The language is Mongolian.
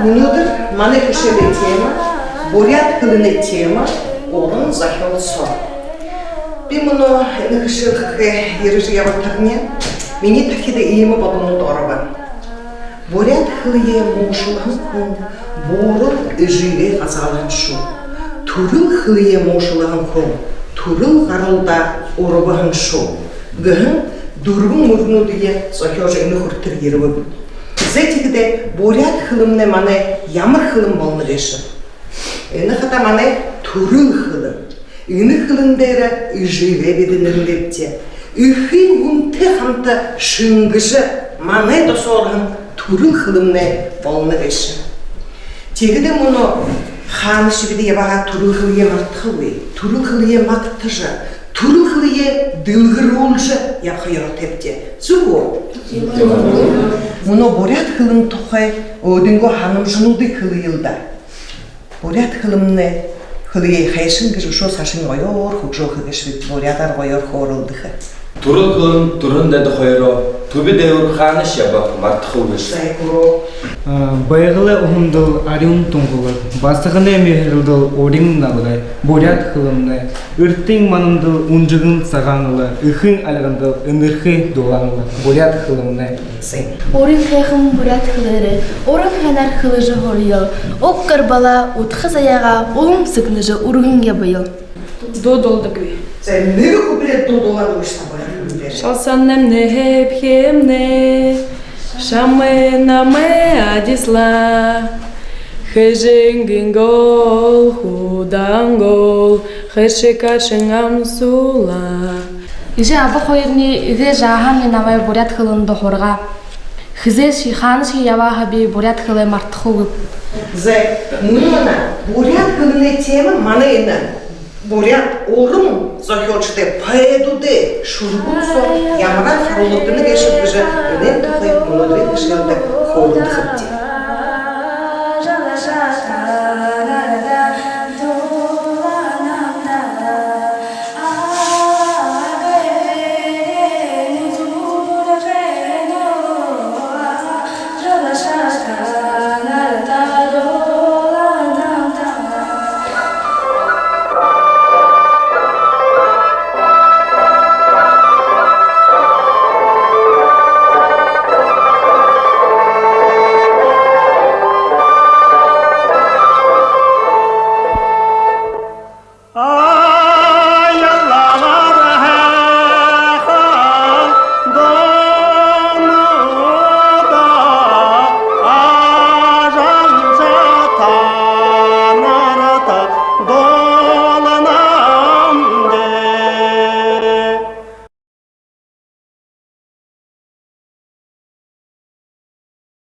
Өнөөдөр манай хөшөөний тема бурят хөлний тема уран зохиолсоо. Би мөн энэ хөшөөхөө яриж явуултагня. Миний дахид ийм боднууд ороо. Бурят хөлний муушлах хүн буурал ижигээ хасаалан шүү. Төрөн хөлний муушлах хүн төрөн гаралда урвахан шүү. Гэн дөрвөн мөрнүүдийн зохиолч энэ хүртэр ярив. Зэтигдээ бурят хөлмнэ манай ямар хөлм болно гэж. Энэ хата манай төрөн хөлм. Энэ хөлн дээр иживэ биднэрлэгтээ. Ихийн хүнтэй хамт шингэж манай тосоорхон төрөн хөлмнэ болно гэж. Тэгдэ мөн хаан шиг яваа төрөн хөлийг мартахгүй. Төрөн хөлийг магтаж, төрөн хөлийг дэлгэрүүлж явах ёртэвчээ. Зүгөө. Мөн бурят хөлн тухай өөдөнгөө ханамжнуудыг хэлэлдэ. Бурят хөлмнэ хөлийг хайшин гэж өшөөс хашин гоёор хөгжөөх гэж бурятаар гоёор хооролдох. Төрөн хөлн төрөндөө хоёроо төбөд дэвэр хаанаш явах мартахгүй гэж. Баягла ухамдал ариун тунгал басханы мехэрдэл орин наглай бурят хөлмнэ өртийн манандал унжигэн цагаанла ихэн алгандал энерхи дугаанла бурят хөлмнэ Орин хайхан бурят хөлөрэ орин ханар хөлөжө хориё оккар бала утхас аяга улам сыкныжы ургын ябыё Додолдагви. За нэг хүбрээд дуудуулаад өгч та байна. Шалсаннем не хепхемне шаме наме адисла хэжингингол худангол хэшикашингамсула Иже аба хоёрны игэ жааханы намай бурят хөлөндө хурга хизэш хаанш яваа би бурят хөлөө мартахгүй. За мөн бурят хөлний тема манай энэ бурят уран зохиолчтой поэдуудыг шүргүүлсэн ямар харуулдаг нэг шиг гэж энэ тухай өнөөдрийн хөшөөнд хөвөлдөх.